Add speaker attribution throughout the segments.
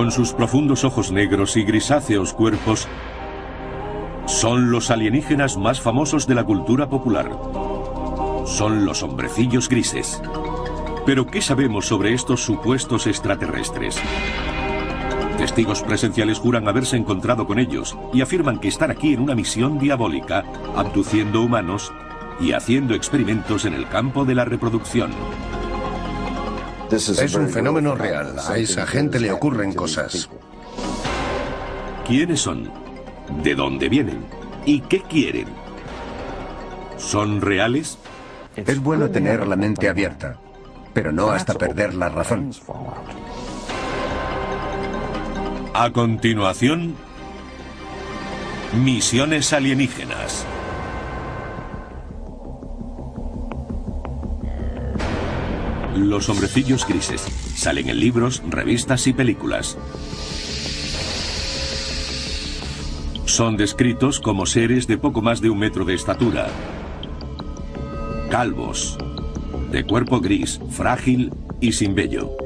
Speaker 1: Con sus profundos ojos negros y grisáceos cuerpos, son los alienígenas más famosos de la cultura popular. Son los hombrecillos grises. ¿Pero qué sabemos sobre estos supuestos extraterrestres? Testigos presenciales juran haberse encontrado con ellos y afirman que están aquí en una misión diabólica, abduciendo humanos y haciendo experimentos en el campo de la reproducción.
Speaker 2: Es un fenómeno real. A esa gente le ocurren cosas.
Speaker 1: ¿Quiénes son? ¿De dónde vienen? ¿Y qué quieren? ¿Son reales?
Speaker 2: Es bueno tener la mente abierta, pero no hasta perder la razón.
Speaker 1: A continuación, misiones alienígenas. Los hombrecillos grises salen en libros, revistas y películas. Son descritos como seres de poco más de 1 metro de estatura, calvos, de cuerpo gris, frágil y sin vello.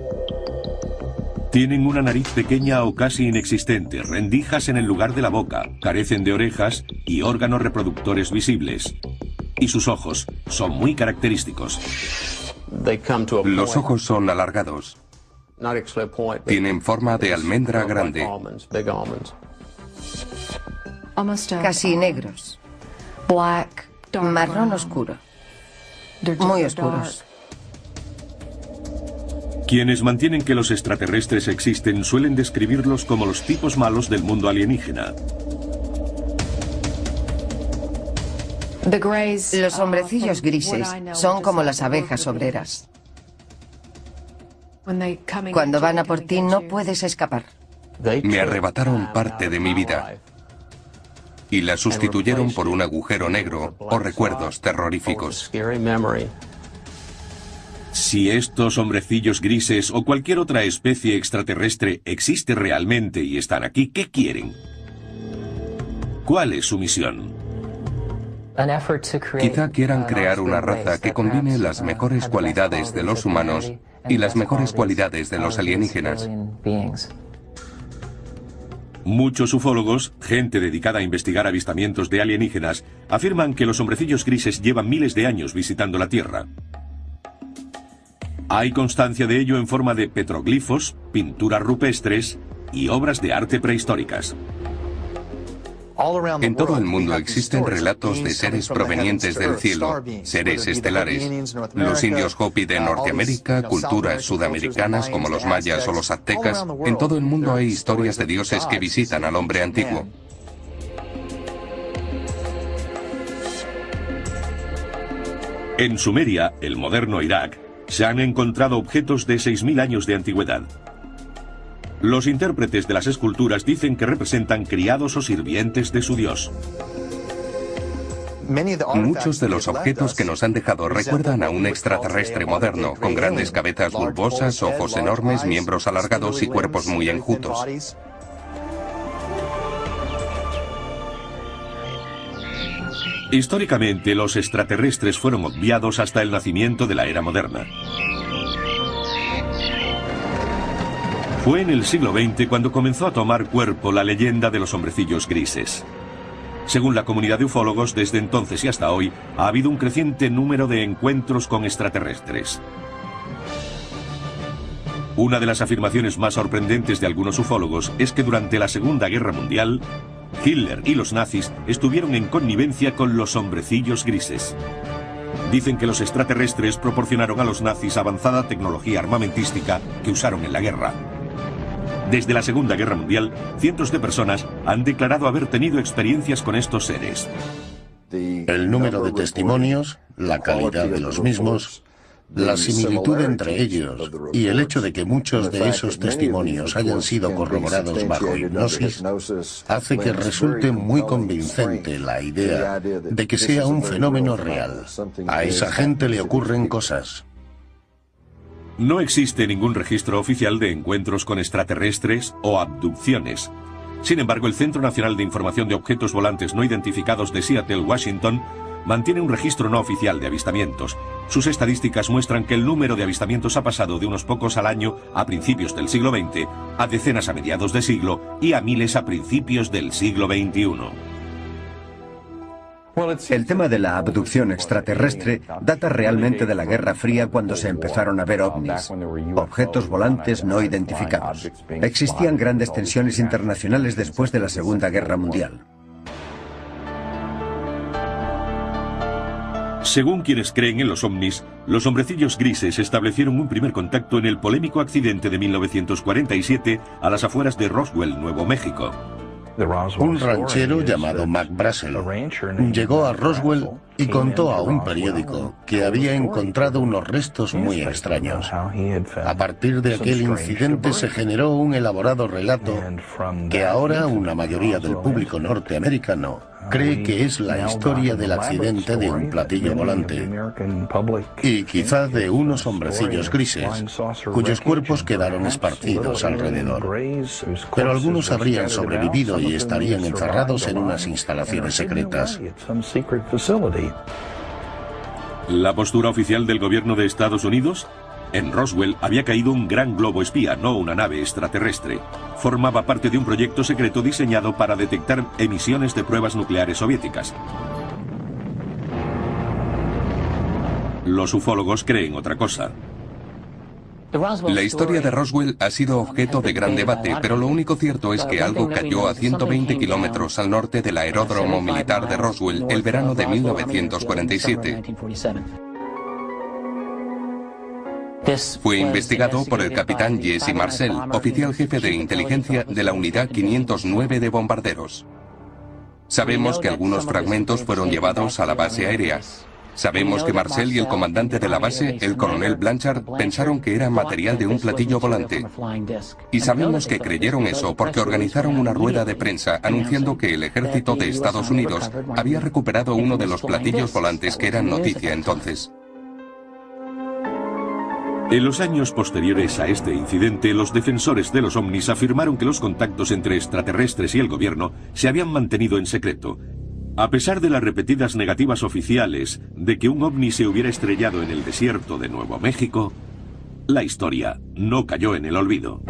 Speaker 1: Tienen una nariz pequeña o casi inexistente, rendijas en el lugar de la boca, carecen de orejas y órganos reproductores visibles. Y sus ojos son muy característicos.
Speaker 2: Los ojos son alargados. Tienen forma de almendra grande.
Speaker 3: Casi negros. Marrón oscuro. Muy oscuros.
Speaker 1: Quienes mantienen que los extraterrestres existen suelen describirlos como los tipos malos del mundo alienígena.
Speaker 3: Los hombrecillos grises son como las abejas obreras. Cuando van a por ti no puedes escapar.
Speaker 2: Me arrebataron parte de mi vida y la sustituyeron por un agujero negro o recuerdos terroríficos.
Speaker 1: Si estos hombrecillos grises o cualquier otra especie extraterrestre existe realmente y están aquí, ¿qué quieren? ¿Cuál es su misión?
Speaker 2: Quizá quieran crear una raza que combine las mejores cualidades de los humanos y las mejores cualidades de los alienígenas.
Speaker 1: Muchos ufólogos, gente dedicada a investigar avistamientos de alienígenas, afirman que los hombrecillos grises llevan miles de años visitando la Tierra. Hay constancia de ello en forma de petroglifos, pinturas rupestres y obras de arte prehistóricas.
Speaker 2: En todo el mundo existen relatos de seres provenientes del cielo, seres estelares. Los indios Hopi de Norteamérica, culturas sudamericanas como los mayas o los aztecas. En todo el mundo hay historias de dioses que visitan al hombre antiguo.
Speaker 1: En Sumeria, el moderno Irak, se han encontrado objetos de 6.000 años de antigüedad. Los intérpretes de las esculturas dicen que representan criados o sirvientes de su dios.
Speaker 2: Muchos de los objetos que nos han dejado recuerdan a un extraterrestre moderno, con grandes cabezas bulbosas, ojos enormes, miembros alargados y cuerpos muy enjutos.
Speaker 1: Históricamente, los extraterrestres fueron obviados hasta el nacimiento de la era moderna. Fue en el siglo XX cuando comenzó a tomar cuerpo la leyenda de los hombrecillos grises. Según la comunidad de ufólogos, desde entonces y hasta hoy, ha habido un creciente número de encuentros con extraterrestres. Una de las afirmaciones más sorprendentes de algunos ufólogos es que durante la Segunda Guerra Mundial, Hitler y los nazis estuvieron en connivencia con los hombrecillos grises. Dicen que los extraterrestres proporcionaron a los nazis avanzada tecnología armamentística que usaron en la guerra. Desde la Segunda Guerra Mundial, cientos de personas han declarado haber tenido experiencias con estos seres.
Speaker 4: El número de testimonios, la calidad de los mismos, la similitud entre ellos y el hecho de que muchos de esos testimonios hayan sido corroborados bajo hipnosis hace que resulte muy convincente la idea de que sea un fenómeno real. A esa gente le ocurren cosas.
Speaker 1: No existe ningún registro oficial de encuentros con extraterrestres o abducciones. Sin embargo, el Centro Nacional de Información de Objetos Volantes No Identificados de Seattle, Washington, mantiene un registro no oficial de avistamientos. Sus estadísticas muestran que el número de avistamientos ha pasado de unos pocos al año a principios del siglo XX, a decenas a mediados de siglo y a miles a principios del siglo XXI.
Speaker 5: El tema de la abducción extraterrestre data realmente de la Guerra Fría, cuando se empezaron a ver ovnis, objetos volantes no identificados. Existían grandes tensiones internacionales después de la Segunda Guerra Mundial.
Speaker 1: Según quienes creen en los ovnis, los hombrecillos grises establecieron un primer contacto en el polémico accidente de 1947 a las afueras de Roswell, Nuevo México.
Speaker 4: Un ranchero llamado Mac Brazel llegó a Roswell y contó a un periódico que había encontrado unos restos muy extraños. A partir de aquel incidente se generó un elaborado relato que ahora una mayoría del público norteamericano cree que es la historia del accidente de un platillo volante y quizá de unos hombrecillos grises cuyos cuerpos quedaron esparcidos alrededor. Pero algunos habrían sobrevivido y estarían encerrados en unas instalaciones secretas.
Speaker 1: ¿La postura oficial del gobierno de Estados Unidos? En Roswell había caído un gran globo espía, no una nave extraterrestre. Formaba parte de un proyecto secreto diseñado para detectar emisiones de pruebas nucleares soviéticas. Los ufólogos creen otra cosa.
Speaker 2: La historia de Roswell ha sido objeto de gran debate, pero lo único cierto es que algo cayó a 120 kilómetros al norte del aeródromo militar de Roswell el verano de 1947. Fue investigado por el capitán Jesse Marcel, oficial jefe de inteligencia de la unidad 509 de bombarderos. Sabemos que algunos fragmentos fueron llevados a la base aérea. Sabemos que Marcel y el comandante de la base, el coronel Blanchard, pensaron que era material de un platillo volante. Y sabemos que creyeron eso porque organizaron una rueda de prensa anunciando que el ejército de Estados Unidos había recuperado uno de los platillos volantes que eran noticia entonces.
Speaker 1: En los años posteriores a este incidente, los defensores de los ovnis afirmaron que los contactos entre extraterrestres y el gobierno se habían mantenido en secreto. A pesar de las repetidas negativas oficiales de que un ovni se hubiera estrellado en el desierto de Nuevo México, la historia no cayó en el olvido.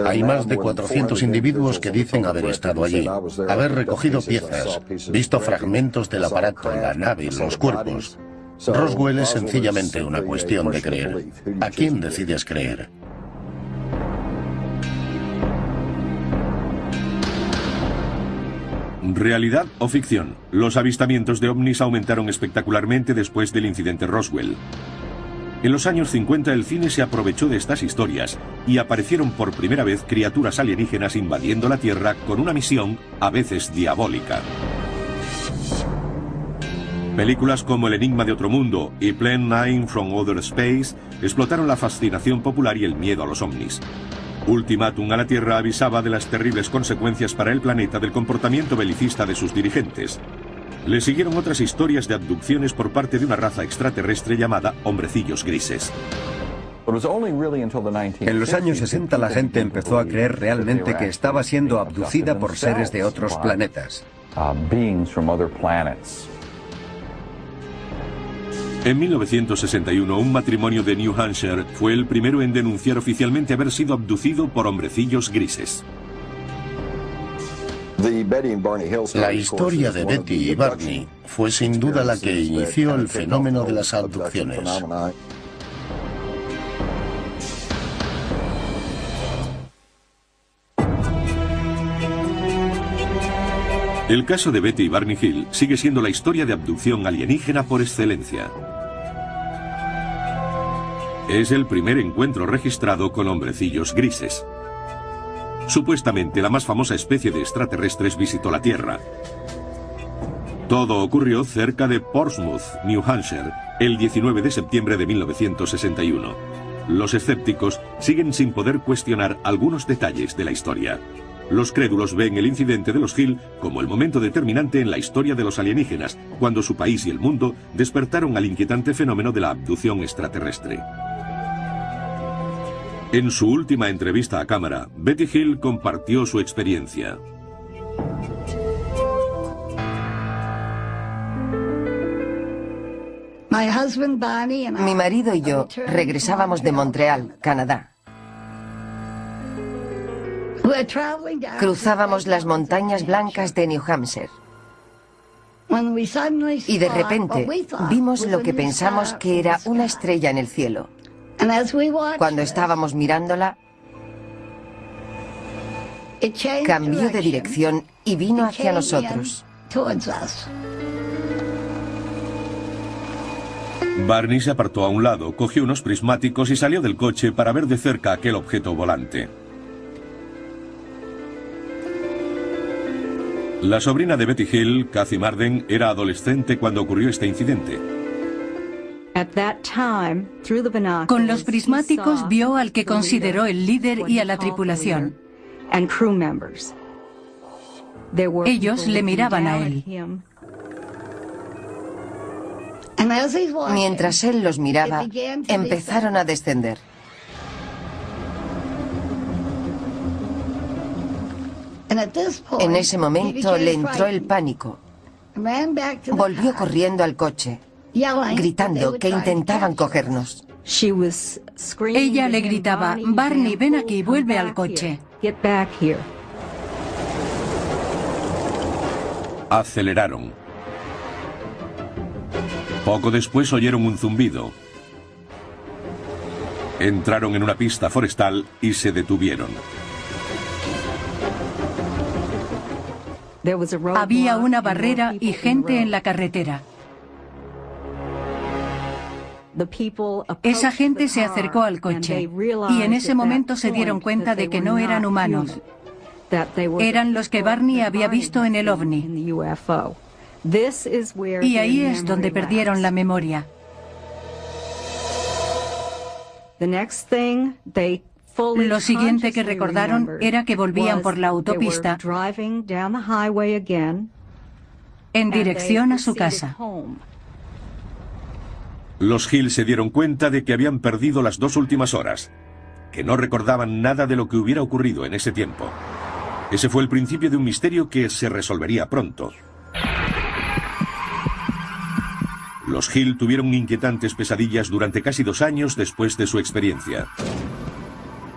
Speaker 4: Hay más de 400 individuos que dicen haber estado allí, haber recogido piezas, visto fragmentos del aparato, la nave, los cuerpos. Roswell es sencillamente una cuestión de creer. ¿A quién decides creer?
Speaker 1: ¿Realidad o ficción? Los avistamientos de ovnis aumentaron espectacularmente después del incidente Roswell. En los años 50 el cine se aprovechó de estas historias y aparecieron por primera vez criaturas alienígenas invadiendo la Tierra con una misión a veces diabólica. Películas como El enigma de otro mundo y Plan 9 from Outer Space explotaron la fascinación popular y el miedo a los ovnis. Ultimátum a la Tierra avisaba de las terribles consecuencias para el planeta del comportamiento belicista de sus dirigentes. Le siguieron otras historias de abducciones por parte de una raza extraterrestre llamada hombrecillos grises.
Speaker 5: En los años 60 la gente empezó a creer realmente que estaba siendo abducida por seres de otros planetas.
Speaker 1: En 1961, un matrimonio de New Hampshire fue el primero en denunciar oficialmente haber sido abducido por hombrecillos grises.
Speaker 4: La historia de Betty y Barney fue sin duda la que inició el fenómeno de las abducciones.
Speaker 1: El caso de Betty y Barney Hill sigue siendo la historia de abducción alienígena por excelencia. Es el primer encuentro registrado con hombrecillos grises. Supuestamente la más famosa especie de extraterrestres visitó la Tierra. Todo ocurrió cerca de Portsmouth, New Hampshire, el 19 de septiembre de 1961. Los escépticos siguen sin poder cuestionar algunos detalles de la historia. Los crédulos ven el incidente de los Hill como el momento determinante en la historia de los alienígenas, cuando su país y el mundo despertaron al inquietante fenómeno de la abducción extraterrestre. En su última entrevista a cámara, Betty Hill compartió su experiencia.
Speaker 3: Mi marido y yo regresábamos de Montreal, Canadá. Cruzábamos las montañas blancas de New Hampshire. Y de repente vimos lo que pensamos que era una estrella en el cielo. Cuando estábamos mirándola, cambió de dirección y vino hacia nosotros.
Speaker 1: Barney se apartó a un lado, cogió unos prismáticos y salió del coche para ver de cerca aquel objeto volante. La sobrina de Betty Hill, Kathy Marden, era adolescente cuando ocurrió este incidente.
Speaker 6: Con los prismáticos vio al que consideró el líder y a la tripulación. Ellos le miraban a él.
Speaker 3: Mientras él los miraba, empezaron a descender. En ese momento le entró el pánico. Volvió corriendo al coche, gritando que intentaban cogernos.
Speaker 6: Ella le gritaba: Barney, ven aquí, vuelve al coche.
Speaker 1: Aceleraron. Poco después oyeron un zumbido. Entraron en una pista forestal y se detuvieron.
Speaker 6: Había una barrera y gente en la carretera. Esa gente se acercó al coche y en ese momento se dieron cuenta de que no eran humanos. Eran los que Barney había visto en el ovni. Y ahí es donde perdieron la memoria. Lo siguiente que recordaron era que volvían por la autopista en dirección a su casa.
Speaker 1: Los Hill se dieron cuenta de que habían perdido las 2 últimas horas, que no recordaban nada de lo que hubiera ocurrido en ese tiempo. Ese fue el principio de un misterio que se resolvería pronto. Los Hill tuvieron inquietantes pesadillas durante casi 2 años después de su experiencia.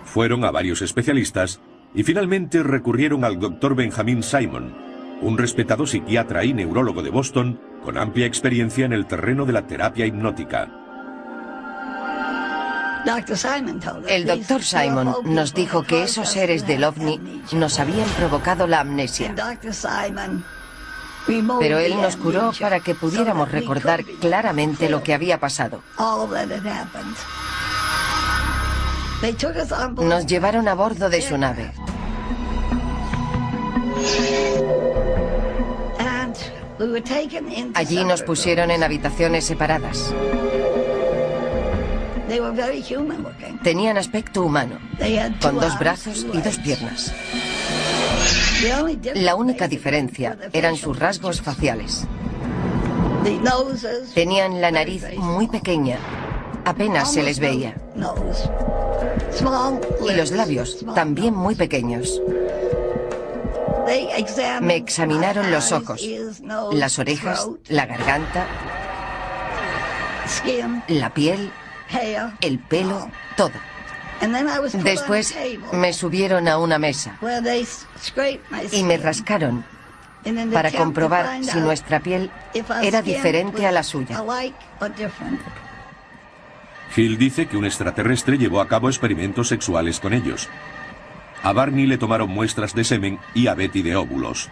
Speaker 1: Fueron a varios especialistas y finalmente recurrieron al Dr. Benjamin Simon, un respetado psiquiatra y neurólogo de Boston con amplia experiencia en el terreno de la terapia hipnótica.
Speaker 3: El Dr. Simon nos dijo que esos seres del ovni nos habían provocado la amnesia. Pero él nos curó para que pudiéramos recordar claramente lo que había pasado. Nos llevaron a bordo de su nave. Allí nos pusieron en habitaciones separadas. Tenían aspecto humano, con 2 brazos y 2 piernas. La única diferencia eran sus rasgos faciales. Tenían la nariz muy pequeña, apenas se les veía. Y los labios, también muy pequeños. Me examinaron los ojos, las orejas, la garganta, la piel, el pelo, todo. Después me subieron a una mesa y me rascaron para comprobar si nuestra piel era diferente a la suya.
Speaker 1: Hill dice que un extraterrestre llevó a cabo experimentos sexuales con ellos. A Barney le tomaron muestras de semen y a Betty de óvulos.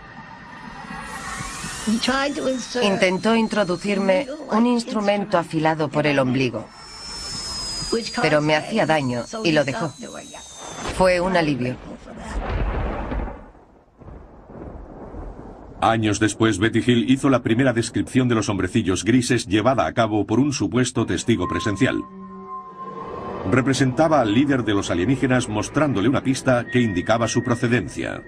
Speaker 3: Intentó introducirme un instrumento afilado por el ombligo, pero me hacía daño y lo dejó. Fue un alivio.
Speaker 1: Años después, Betty Hill hizo la primera descripción de los hombrecillos grises llevada a cabo por un supuesto testigo presencial. Representaba al líder de los alienígenas mostrándole una pista que indicaba su procedencia.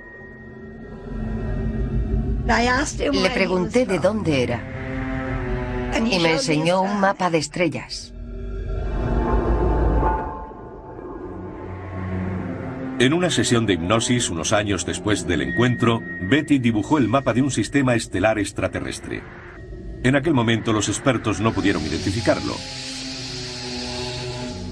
Speaker 3: Le pregunté de dónde era y me enseñó un mapa de estrellas.
Speaker 1: En una sesión de hipnosis, unos años después del encuentro, Betty dibujó el mapa de un sistema estelar extraterrestre. En aquel momento los expertos no pudieron identificarlo.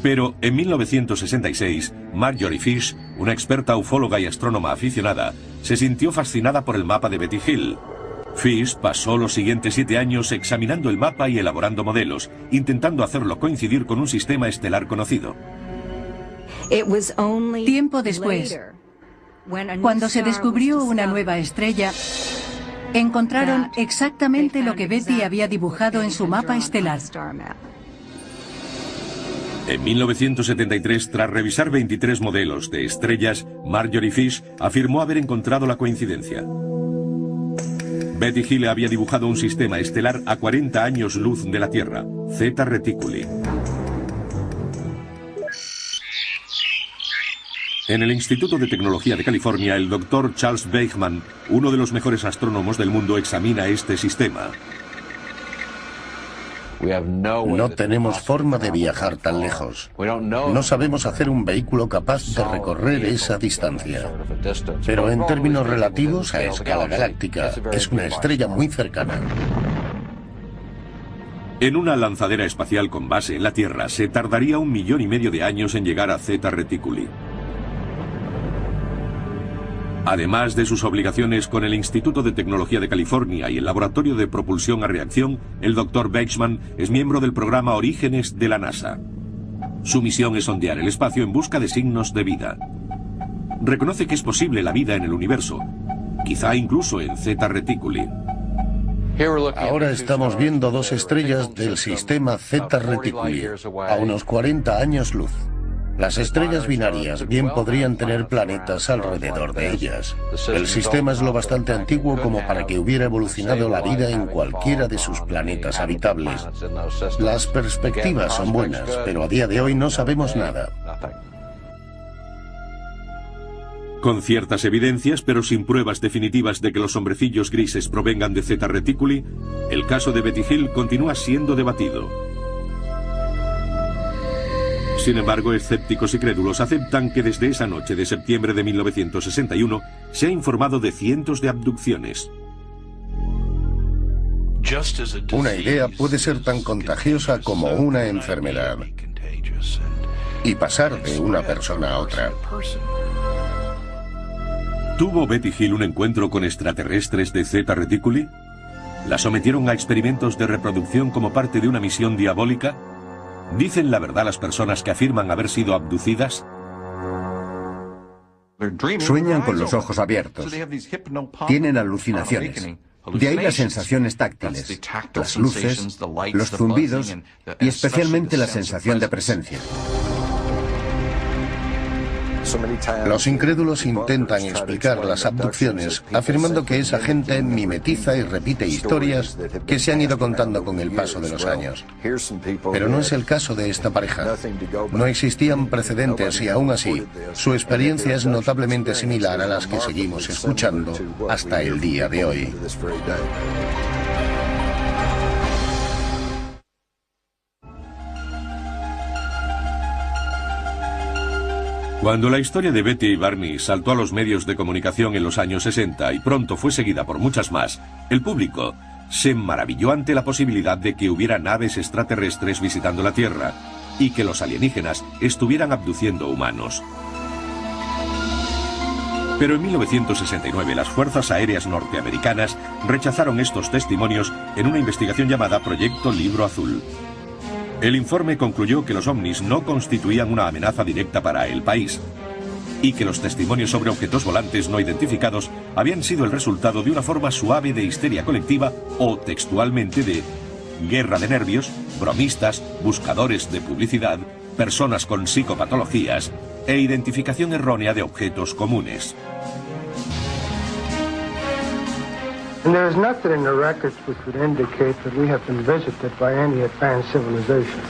Speaker 1: Pero en 1966, Marjorie Fish, una experta ufóloga y astrónoma aficionada, se sintió fascinada por el mapa de Betty Hill. Fish pasó los siguientes 7 años examinando el mapa y elaborando modelos, intentando hacerlo coincidir con un sistema estelar conocido.
Speaker 6: Tiempo después, cuando se descubrió una nueva estrella, encontraron exactamente lo que Betty había dibujado en su mapa estelar.
Speaker 1: En 1973, tras revisar 23 modelos de estrellas, Marjorie Fish afirmó haber encontrado la coincidencia. Betty Hill había dibujado un sistema estelar a 40 años luz de la Tierra, Zeta Reticuli. En el Instituto de Tecnología de California, el Dr. Charles Weichmann, uno de los mejores astrónomos del mundo, examina este sistema.
Speaker 4: No tenemos forma de viajar tan lejos. No sabemos hacer un vehículo capaz de recorrer esa distancia. Pero en términos relativos a escala galáctica, es una estrella muy cercana.
Speaker 1: En una lanzadera espacial con base en la Tierra, se tardaría 1,5 millones de años en llegar a Zeta Reticuli. Además de sus obligaciones con el Instituto de Tecnología de California y el Laboratorio de Propulsión a Reacción, el Dr. Weichmann es miembro del programa Orígenes de la NASA. Su misión es sondear el espacio en busca de signos de vida. Reconoce que es posible la vida en el universo, quizá incluso en Zeta Reticuli.
Speaker 4: Ahora estamos viendo 2 estrellas del sistema Zeta Reticuli, a unos 40 años luz. Las estrellas binarias bien podrían tener planetas alrededor de ellas. El sistema es lo bastante antiguo como para que hubiera evolucionado la vida en cualquiera de sus planetas habitables. Las perspectivas son buenas, pero a día de hoy no sabemos nada.
Speaker 1: Con ciertas evidencias, pero sin pruebas definitivas de que los hombrecillos grises provengan de Zeta Reticuli, el caso de Betty Hill continúa siendo debatido. Sin embargo, escépticos y crédulos aceptan que desde esa noche de septiembre de 1961 se ha informado de cientos de abducciones.
Speaker 4: Una idea puede ser tan contagiosa como una enfermedad y pasar de una persona a otra.
Speaker 1: ¿Tuvo Betty Hill un encuentro con extraterrestres de Zeta Reticuli? ¿La sometieron a experimentos de reproducción como parte de una misión diabólica? ¿Dicen la verdad las personas que afirman haber sido abducidas?
Speaker 5: Sueñan con los ojos abiertos. Tienen alucinaciones. De ahí las sensaciones táctiles, las luces, los zumbidos y especialmente la sensación de presencia.
Speaker 4: Los incrédulos intentan explicar las abducciones afirmando que esa gente mimetiza y repite historias que se han ido contando con el paso de los años. Pero no es el caso de esta pareja. No existían precedentes y aún así, su experiencia es notablemente similar a las que seguimos escuchando hasta el día de hoy.
Speaker 1: Cuando la historia de Betty y Barney saltó a los medios de comunicación en los años 60 y pronto fue seguida por muchas más, el público se maravilló ante la posibilidad de que hubiera naves extraterrestres visitando la Tierra y que los alienígenas estuvieran abduciendo humanos. Pero en 1969 las Fuerzas Aéreas norteamericanas rechazaron estos testimonios en una investigación llamada Proyecto Libro Azul. El informe concluyó que los ovnis no constituían una amenaza directa para el país y que los testimonios sobre objetos volantes no identificados habían sido el resultado de una forma suave de histeria colectiva o, textualmente, de guerra de nervios, bromistas, buscadores de publicidad, personas con psicopatologías e identificación errónea de objetos comunes.
Speaker 7: And there is nothing in the records which would indicate that we have been visited by any advanced civilization.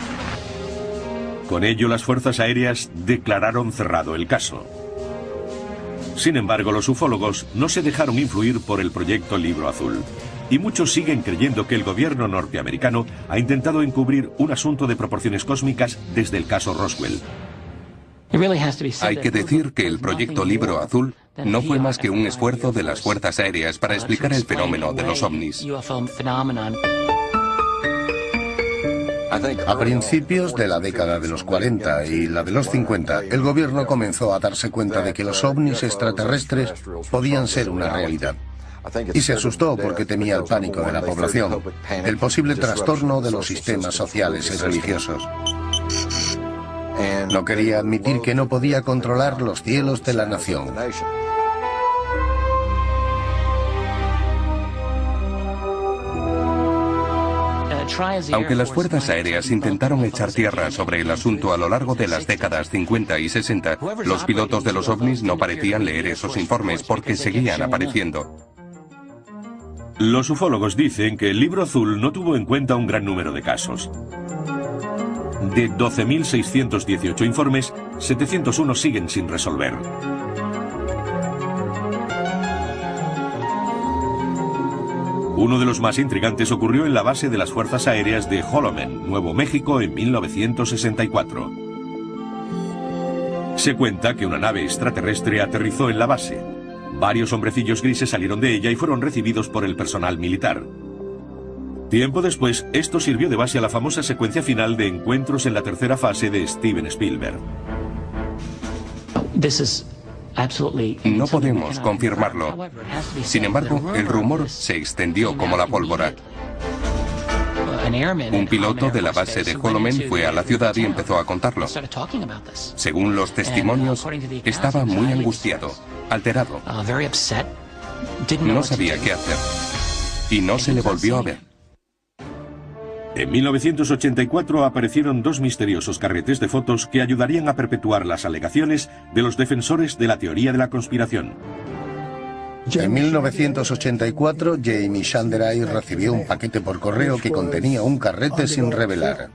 Speaker 1: Con ello, las fuerzas aéreas declararon cerrado el caso. Sin embargo, los ufólogos no se dejaron influir por el proyecto Libro Azul, y muchos siguen creyendo que el gobierno norteamericano ha intentado encubrir un asunto de proporciones cósmicas desde el caso Roswell.
Speaker 2: Hay que decir que el proyecto Libro Azul no fue más que un esfuerzo de las fuerzas aéreas para explicar el fenómeno de los ovnis.
Speaker 4: A principios de la década de los 40 y la de los 50, el gobierno comenzó a darse cuenta de que los ovnis extraterrestres podían ser una realidad. Y se asustó porque temía el pánico de la población, el posible trastorno de los sistemas sociales y religiosos. No quería admitir que no podía controlar los cielos de la nación.
Speaker 2: Aunque las fuerzas aéreas intentaron echar tierra sobre el asunto a lo largo de las décadas 50 y 60, los pilotos de los ovnis no parecían leer esos informes porque seguían apareciendo.
Speaker 1: Los ufólogos dicen que el libro azul no tuvo en cuenta un gran número de casos. De 12.618 informes, 701 siguen sin resolver. Uno de los más intrigantes ocurrió en la base de las Fuerzas Aéreas de Holloman, Nuevo México, en 1964. Se cuenta que una nave extraterrestre aterrizó en la base. Varios hombrecillos grises salieron de ella y fueron recibidos por el personal militar. Tiempo después, esto sirvió de base a la famosa secuencia final de Encuentros en la tercera fase de Steven Spielberg.
Speaker 2: No podemos confirmarlo. Sin embargo, el rumor se extendió como la pólvora. Un piloto de la base de Holloman fue a la ciudad y empezó a contarlo. Según los testimonios, estaba muy angustiado, alterado. No sabía qué hacer. Y no se le volvió a ver.
Speaker 1: En 1984 aparecieron dos misteriosos carretes de fotos que ayudarían a perpetuar las alegaciones de los defensores de la teoría de la conspiración.
Speaker 4: En 1984, Jamie Shanderai recibió un paquete por correo que contenía un carrete sin revelar.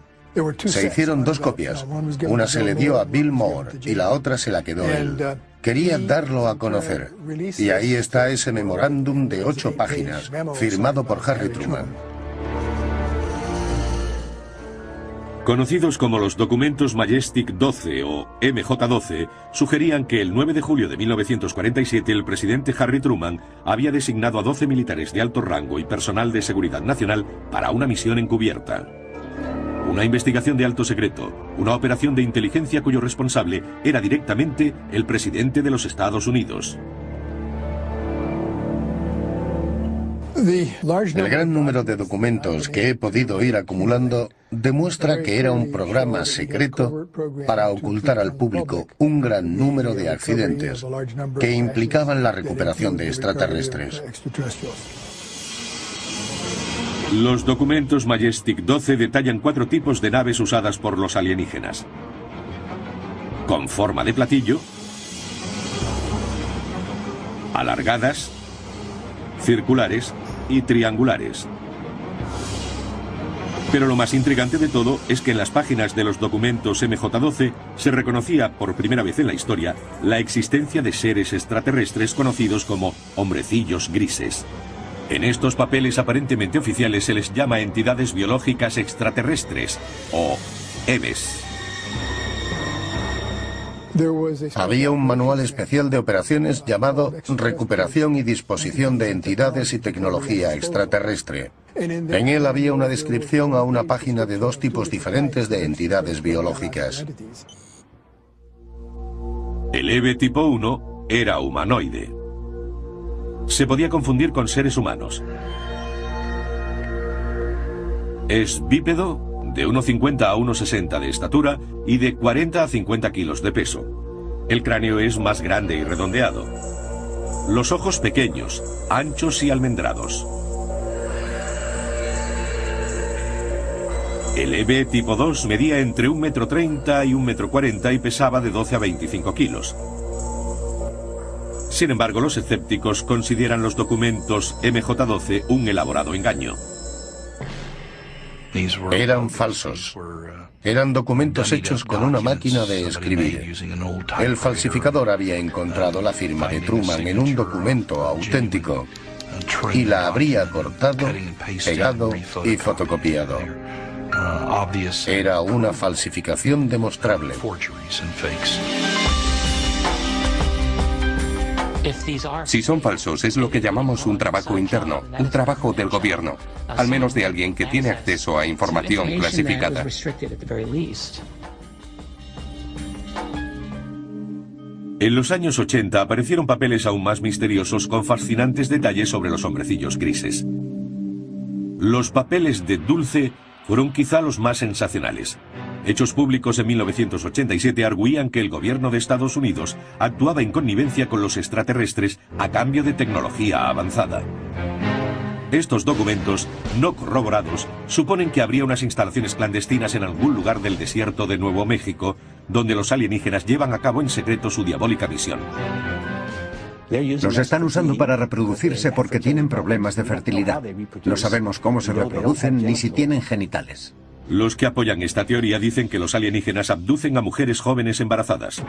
Speaker 4: Se hicieron dos copias. Una se le dio a Bill Moore y la otra se la quedó él. Quería darlo a conocer. Y ahí está ese memorándum de 8 páginas, firmado por Harry Truman.
Speaker 1: Conocidos como los documentos Majestic 12 o MJ-12, sugerían que el 9 de julio de 1947 el presidente Harry Truman había designado a 12 militares de alto rango y personal de seguridad nacional para una misión encubierta. Una investigación de alto secreto, una operación de inteligencia cuyo responsable era directamente el presidente de los Estados Unidos.
Speaker 4: El gran número de documentos que he podido ir acumulando demuestra que era un programa secreto para ocultar al público un gran número de accidentes que implicaban la recuperación de extraterrestres.
Speaker 1: Los documentos Majestic 12 detallan 4 tipos de naves usadas por los alienígenas. Con forma de platillo, alargadas, circulares y triangulares. Pero lo más intrigante de todo es que en las páginas de los documentos MJ-12 se reconocía por primera vez en la historia la existencia de seres extraterrestres conocidos como hombrecillos grises. En estos papeles aparentemente oficiales se les llama entidades biológicas extraterrestres o EBES.
Speaker 4: Había un manual especial de operaciones llamado Recuperación y Disposición de Entidades y Tecnología Extraterrestre. En él había una descripción a una página de 2 tipos diferentes de entidades biológicas.
Speaker 1: El EBE tipo 1 era humanoide. Se podía confundir con seres humanos. Es bípedo, de 1,50 a 1,60 de estatura y de 40 a 50 kilos de peso. El cráneo es más grande y redondeado. Los ojos pequeños, anchos y almendrados. El EBE tipo 2 medía entre 1,30 m y 1,40 m y pesaba de 12 a 25 kilos. Sin embargo, los escépticos consideran los documentos MJ-12 un elaborado engaño.
Speaker 4: Eran falsos. Eran documentos hechos con una máquina de escribir. El falsificador había encontrado la firma de Truman en un documento auténtico y la habría cortado, pegado y fotocopiado. Era una falsificación demostrable.
Speaker 2: Si son falsos, es lo que llamamos un trabajo interno, un trabajo del gobierno, al menos de alguien que tiene acceso a información clasificada.
Speaker 1: En los años 80 aparecieron papeles aún más misteriosos con fascinantes detalles sobre los hombrecillos grises. Los papeles de Dulce fueron quizá los más sensacionales. Hechos públicos en 1987 arguían que el gobierno de Estados Unidos actuaba en connivencia con los extraterrestres a cambio de tecnología avanzada. Estos documentos, no corroborados, suponen que habría unas instalaciones clandestinas en algún lugar del desierto de Nuevo México, donde los alienígenas llevan a cabo en secreto su diabólica misión.
Speaker 5: Los están usando para reproducirse porque tienen problemas de fertilidad. No sabemos cómo se reproducen ni si tienen genitales.
Speaker 1: Los que apoyan esta teoría dicen que los alienígenas abducen a mujeres jóvenes embarazadas.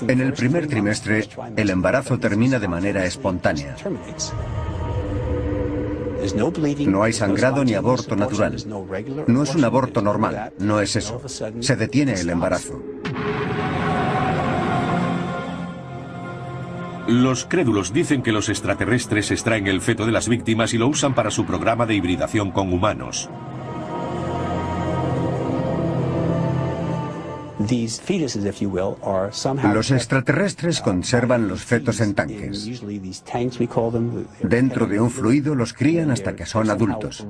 Speaker 5: En el primer trimestre, el embarazo termina de manera espontánea. No hay sangrado ni aborto natural. No es un aborto normal, no es eso. Se detiene el embarazo.
Speaker 1: Los crédulos dicen que los extraterrestres extraen el feto de las víctimas y lo usan para su programa de hibridación con humanos.
Speaker 5: Los extraterrestres conservan los fetos en tanques. Dentro de un fluido los crían hasta que son adultos.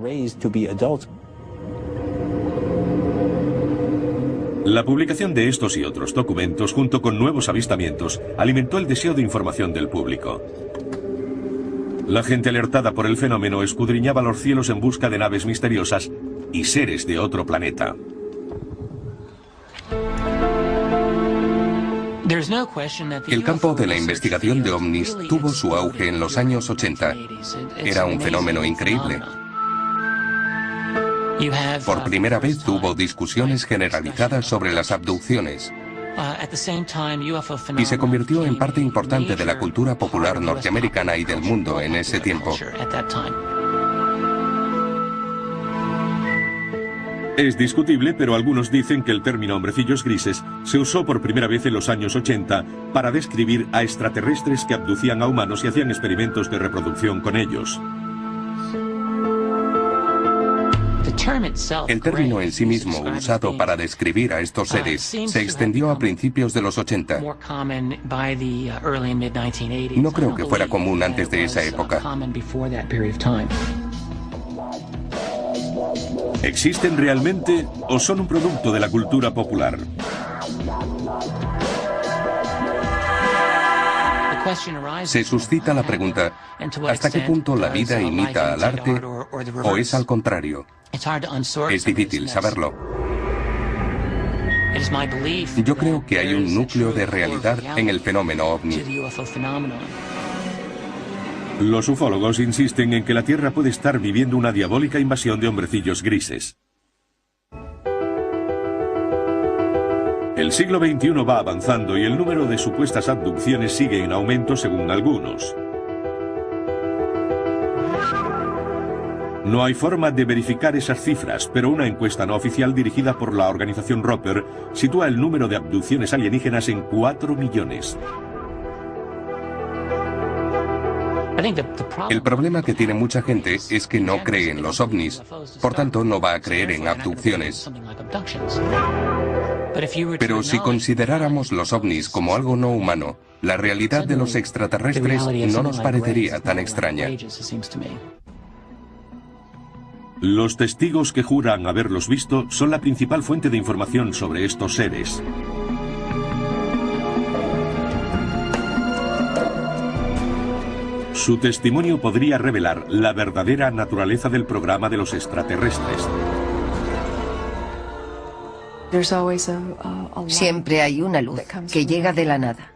Speaker 1: La publicación de estos y otros documentos, junto con nuevos avistamientos, alimentó el deseo de información del público. La gente alertada por el fenómeno escudriñaba los cielos en busca de naves misteriosas y seres de otro planeta.
Speaker 2: El campo de la investigación de ovnis tuvo su auge en los años 80. Era un fenómeno increíble. Por primera vez hubo discusiones generalizadas sobre las abducciones y se convirtió en parte importante de la cultura popular norteamericana y del mundo en ese tiempo.
Speaker 1: Es discutible, pero algunos dicen que el término hombrecillos grises se usó por primera vez en los años 80 para describir a extraterrestres que abducían a humanos y hacían experimentos de reproducción con ellos.
Speaker 2: El término en sí mismo usado para describir a estos seres se extendió a principios de los 80. No creo que fuera común antes de esa época.
Speaker 1: ¿Existen realmente o son un producto de la cultura popular?
Speaker 2: Se suscita la pregunta, ¿hasta qué punto la vida imita al arte o es al contrario? Es difícil saberlo. Yo creo que hay un núcleo de realidad en el fenómeno ovni.
Speaker 1: Los ufólogos insisten en que la Tierra puede estar viviendo una diabólica invasión de hombrecillos grises. El siglo XXI va avanzando y el número de supuestas abducciones sigue en aumento según algunos. No hay forma de verificar esas cifras, pero una encuesta no oficial dirigida por la organización Roper sitúa el número de abducciones alienígenas en 4 millones.
Speaker 2: El problema que tiene mucha gente es que no cree en los ovnis, por tanto no va a creer en abducciones. Pero si consideráramos los ovnis como algo no humano, la realidad de los extraterrestres no nos parecería tan extraña.
Speaker 1: Los testigos que juran haberlos visto son la principal fuente de información sobre estos seres. Su testimonio podría revelar la verdadera naturaleza del programa de los extraterrestres.
Speaker 3: Siempre hay una luz que llega de la nada.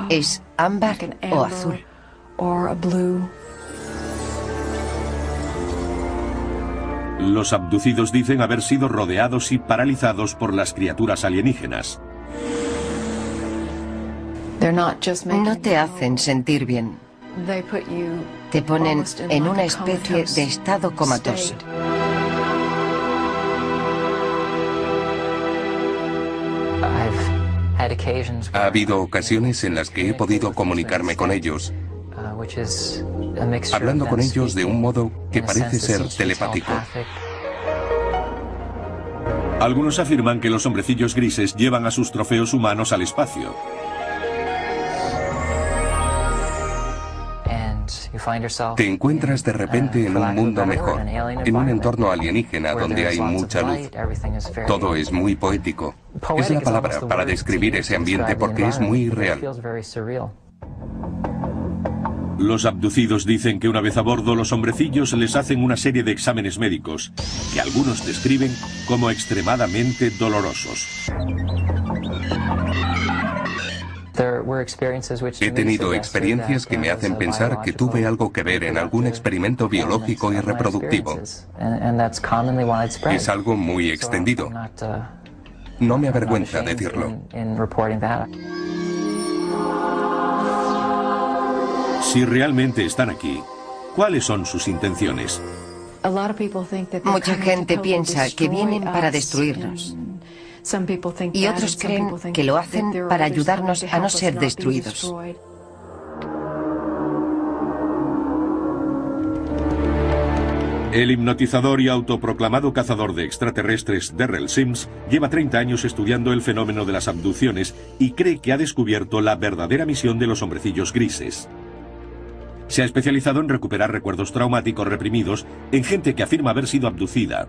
Speaker 3: Es ámbar o azul.
Speaker 1: Los abducidos dicen haber sido rodeados y paralizados por las criaturas alienígenas.
Speaker 3: No te hacen sentir bien. Te ponen en una especie de estado comatoso.
Speaker 2: Ha habido ocasiones en las que he podido comunicarme con ellos, hablando con ellos de un modo que parece ser telepático.
Speaker 1: Algunos afirman que los hombrecillos grises llevan a sus trofeos humanos al espacio.
Speaker 2: Te encuentras de repente en un mundo mejor, en un entorno alienígena donde hay mucha luz. Todo es muy poético. Es la palabra para describir ese ambiente porque es muy irreal.
Speaker 1: Los abducidos dicen que una vez a bordo, los hombrecillos les hacen una serie de exámenes médicos que algunos describen como extremadamente dolorosos.
Speaker 2: He tenido experiencias que me hacen pensar que tuve algo que ver en algún experimento biológico y reproductivo. Es algo muy extendido. No me avergüenza decirlo.
Speaker 1: Si realmente están aquí, ¿cuáles son sus intenciones?
Speaker 3: Mucha gente piensa que vienen para destruirnos. Y otros creen que lo hacen para ayudarnos a no ser destruidos.
Speaker 1: El hipnotizador y autoproclamado cazador de extraterrestres Derrell Sims lleva 30 años estudiando el fenómeno de las abducciones y cree que ha descubierto la verdadera misión de los hombrecillos grises. Se ha especializado en recuperar recuerdos traumáticos reprimidos en gente que afirma haber sido abducida.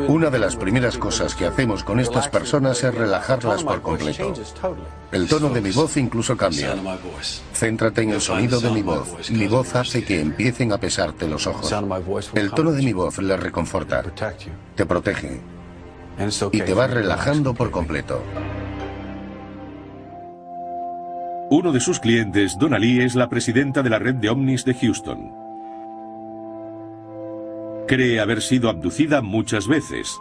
Speaker 4: Una de las primeras cosas que hacemos con estas personas es relajarlas por completo. El tono de mi voz incluso cambia. Céntrate en el sonido de mi voz. Mi voz hace que empiecen a pesarte los ojos. El tono de mi voz les reconforta, te protege y te va relajando por completo.
Speaker 1: Uno de sus clientes, Donna Lee, es la presidenta de la red de ovnis de Houston. Cree haber sido abducida muchas veces.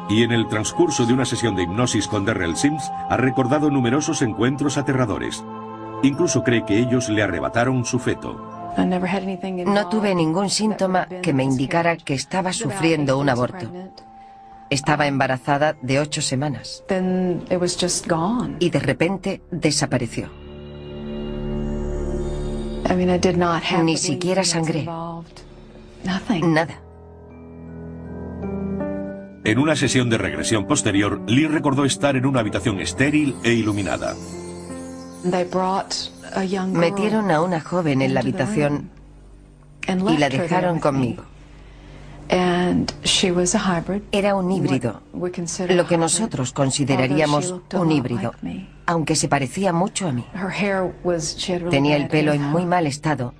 Speaker 1: Y en el transcurso de una sesión de hipnosis con Derrell Sims ha recordado numerosos encuentros aterradores. Incluso cree que ellos le arrebataron su feto.
Speaker 3: No tuve ningún síntoma que me indicara que estaba sufriendo un aborto. Estaba embarazada de 8 semanas. Y de repente desapareció. Ni siquiera sangré. Nada.
Speaker 1: En una sesión de regresión posterior, Lee recordó estar en una habitación estéril e iluminada.
Speaker 3: Metieron a una joven en la habitación y la dejaron conmigo. Era un híbrido, lo que nosotros consideraríamos un híbrido, aunque se parecía mucho a mí. Tenía el pelo en muy mal estado,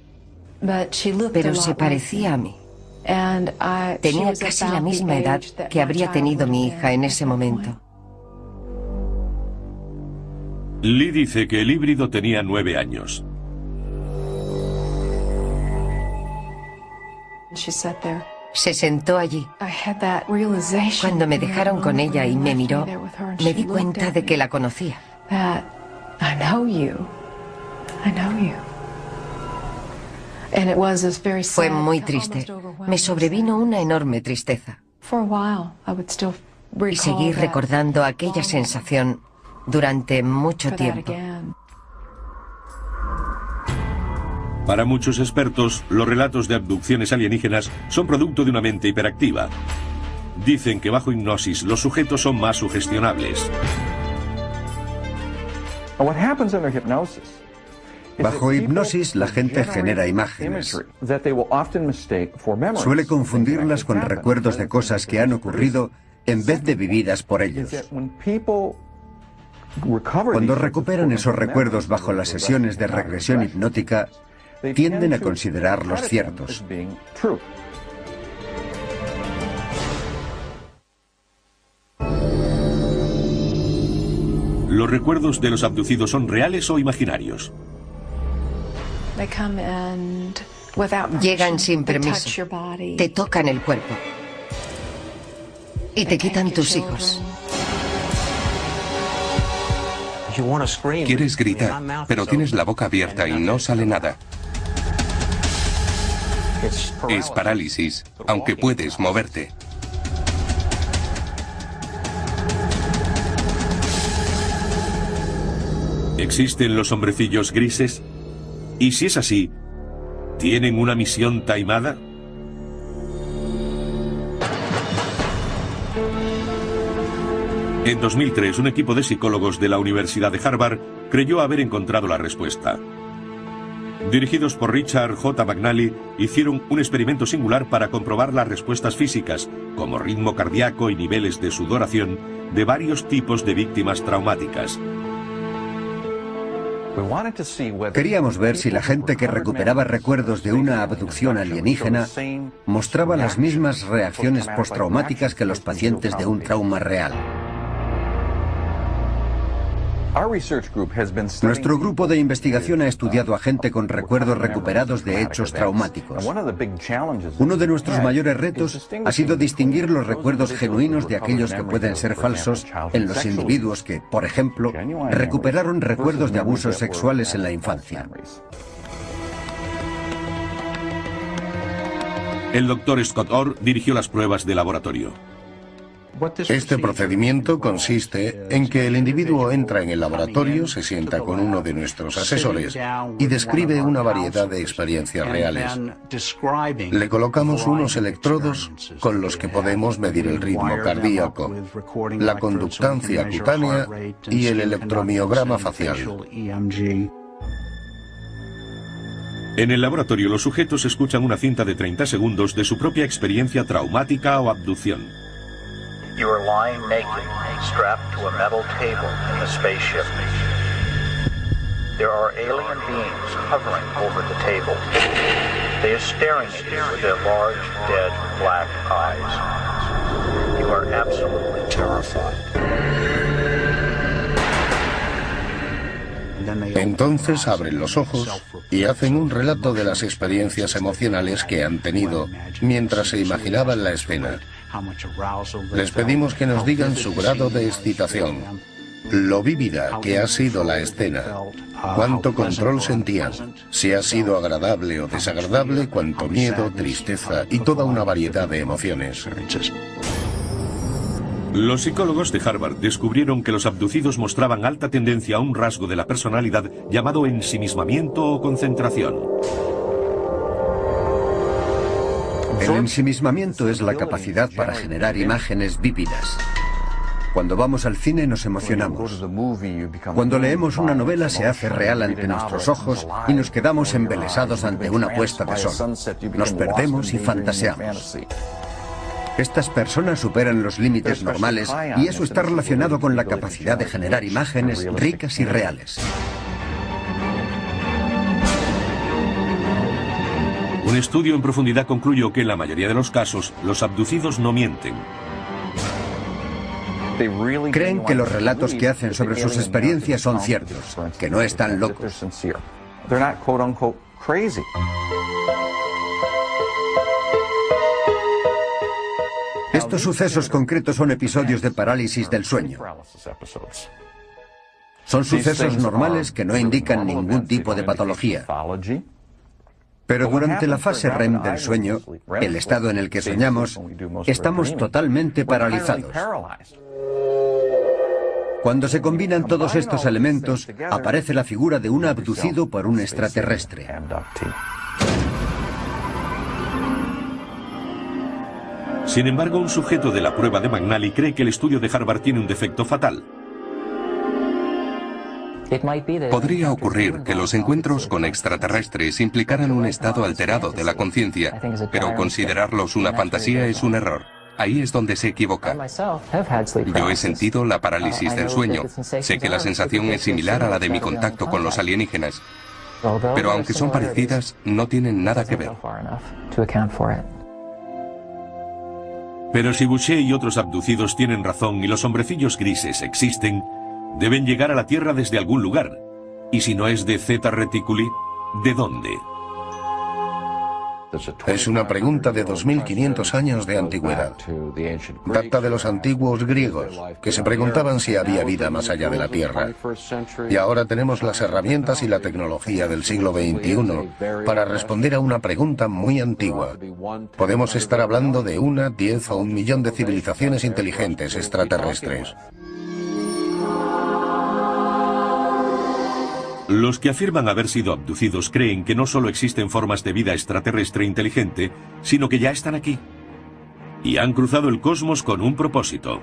Speaker 3: pero se parecía a mí. Tenía casi la misma edad que habría tenido mi hija en ese momento.
Speaker 1: Lee dice que el híbrido tenía 9 años.
Speaker 3: Se sentó allí. Cuando me dejaron con ella y me miró, me di cuenta de que la conocía. Fue muy triste. Me sobrevino una enorme tristeza. Y seguí recordando aquella sensación durante mucho tiempo.
Speaker 1: Para muchos expertos, los relatos de abducciones alienígenas son producto de una mente hiperactiva. Dicen que bajo hipnosis los sujetos son más sugestionables.
Speaker 5: Bajo hipnosis la gente genera imágenes. Suele confundirlas con recuerdos de cosas que han ocurrido en vez de vividas por ellos. Cuando recuperan esos recuerdos bajo las sesiones de regresión hipnótica, tienden a considerarlos ciertos.
Speaker 1: ¿Los recuerdos de los abducidos son reales o imaginarios?
Speaker 3: Llegan sin permiso, te tocan el cuerpo y te quitan tus hijos.
Speaker 2: Quieres gritar, pero tienes la boca abierta y no sale nada. Es parálisis, aunque puedes moverte.
Speaker 1: ¿Existen los hombrecillos grises? Y si es así, ¿tienen una misión taimada? En 2003, un equipo de psicólogos de la Universidad de Harvard creyó haber encontrado la respuesta. Dirigidos por Richard J. McNally, hicieron un experimento singular para comprobar las respuestas físicas, como ritmo cardíaco y niveles de sudoración, de varios tipos de víctimas traumáticas.
Speaker 5: Queríamos ver si la gente que recuperaba recuerdos de una abducción alienígena mostraba las mismas reacciones postraumáticas que los pacientes de un trauma real. Nuestro grupo de investigación ha estudiado a gente con recuerdos recuperados de hechos traumáticos. Uno de nuestros mayores retos ha sido distinguir los recuerdos genuinos de aquellos que pueden ser falsos en los individuos que, por ejemplo, recuperaron recuerdos de abusos sexuales en la infancia.
Speaker 1: El Dr. Scott Orr dirigió las pruebas de laboratorio.
Speaker 4: Este procedimiento consiste en que el individuo entra en el laboratorio, se sienta con uno de nuestros asesores y describe una variedad de experiencias reales. Le colocamos unos electrodos con los que podemos medir el ritmo cardíaco, la conductancia cutánea y el electromiograma facial.
Speaker 1: En el laboratorio, los sujetos escuchan una cinta de 30 segundos de su propia experiencia traumática o abducción.
Speaker 8: You are lying naked, strapped to a metal table in a spaceship. There are alien beings hovering over the table. They are staring at you with their large, dead, black eyes. You are absolutely terrified.
Speaker 4: Entonces abren los ojos y hacen un relato de las experiencias emocionales que han tenido mientras se imaginaban la escena. Les pedimos que nos digan su grado de excitación, lo vívida que ha sido la escena, cuánto control sentían, si ha sido agradable o desagradable, cuánto miedo, tristeza y toda una variedad de emociones.
Speaker 1: Los psicólogos de Harvard descubrieron que los abducidos mostraban alta tendencia a un rasgo de la personalidad llamado ensimismamiento o concentración.
Speaker 5: El ensimismamiento es la capacidad para generar imágenes vívidas. Cuando vamos al cine nos emocionamos. Cuando leemos una novela se hace real ante nuestros ojos y nos quedamos embelesados ante una puesta de sol. Nos perdemos y fantaseamos. Estas personas superan los límites normales y eso está relacionado con la capacidad de generar imágenes ricas y reales.
Speaker 1: Un estudio en profundidad concluyó que en la mayoría de los casos, los abducidos no mienten.
Speaker 5: Creen que los relatos que hacen sobre sus experiencias son ciertos, que no están locos. Estos sucesos concretos son episodios de parálisis del sueño. Son sucesos normales que no indican ningún tipo de patología. Pero durante la fase REM del sueño, el estado en el que soñamos, estamos totalmente paralizados. Cuando se combinan todos estos elementos, aparece la figura de un abducido por un extraterrestre.
Speaker 1: Sin embargo, un sujeto de la prueba de McNally cree que el estudio de Harvard tiene un defecto fatal.
Speaker 2: Podría ocurrir que los encuentros con extraterrestres implicaran un estado alterado de la conciencia, pero considerarlos una fantasía es un error. Ahí es donde se equivoca. Yo he sentido la parálisis del sueño. Sé que la sensación es similar a la de mi contacto con los alienígenas. Pero aunque son parecidas, no tienen nada que ver.
Speaker 1: Pero si Boucher y otros abducidos tienen razón y los hombrecillos grises existen, deben llegar a la Tierra desde algún lugar. Y si no es de Zeta Reticuli, ¿de dónde?
Speaker 4: Es una pregunta de 2500 años de antigüedad. Data de los antiguos griegos, que se preguntaban si había vida más allá de la Tierra. Y ahora tenemos las herramientas y la tecnología del siglo XXI para responder a una pregunta muy antigua. Podemos estar hablando de 1, 10 o 1 millón de civilizaciones inteligentes extraterrestres.
Speaker 1: Los que afirman haber sido abducidos creen que no solo existen formas de vida extraterrestre inteligente, sino que ya están aquí. Y han cruzado el cosmos con un propósito.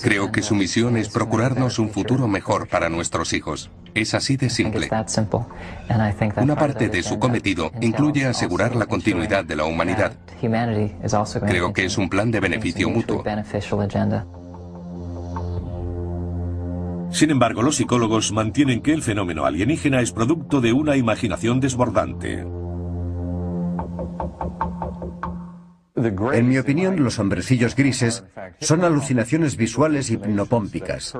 Speaker 2: Creo que su misión es procurarnos un futuro mejor para nuestros hijos. Es así de simple. Una parte de su cometido incluye asegurar la continuidad de la humanidad. Creo que es un plan de beneficio mutuo.
Speaker 1: Sin embargo, los psicólogos mantienen que el fenómeno alienígena es producto de una imaginación desbordante.
Speaker 5: En mi opinión, los hombrecillos grises son alucinaciones visuales hipnopómpicas.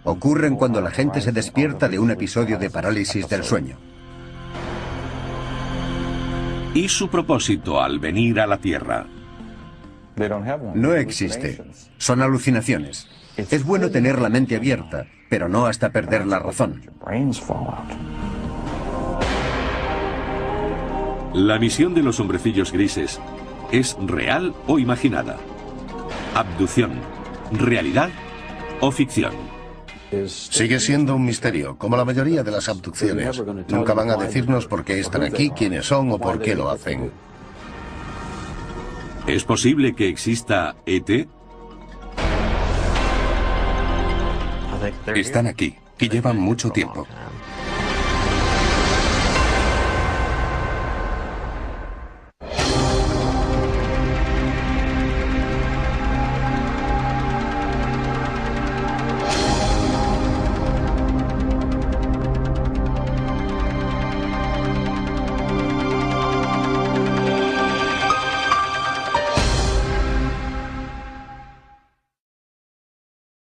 Speaker 5: Ocurren cuando la gente se despierta de un episodio de parálisis del sueño.
Speaker 1: ¿Y su propósito al venir a la Tierra?
Speaker 5: No existe. Son alucinaciones. Es bueno tener la mente abierta, pero no hasta perder la razón.
Speaker 1: La misión de los hombrecillos grises ¿es real o imaginada? ¿Abducción, realidad o ficción?
Speaker 4: Sigue siendo un misterio, como la mayoría de las abducciones. Nunca van a decirnos por qué están aquí, quiénes son o por qué lo hacen.
Speaker 1: ¿Es posible que exista ET?
Speaker 2: Están aquí y llevan mucho tiempo.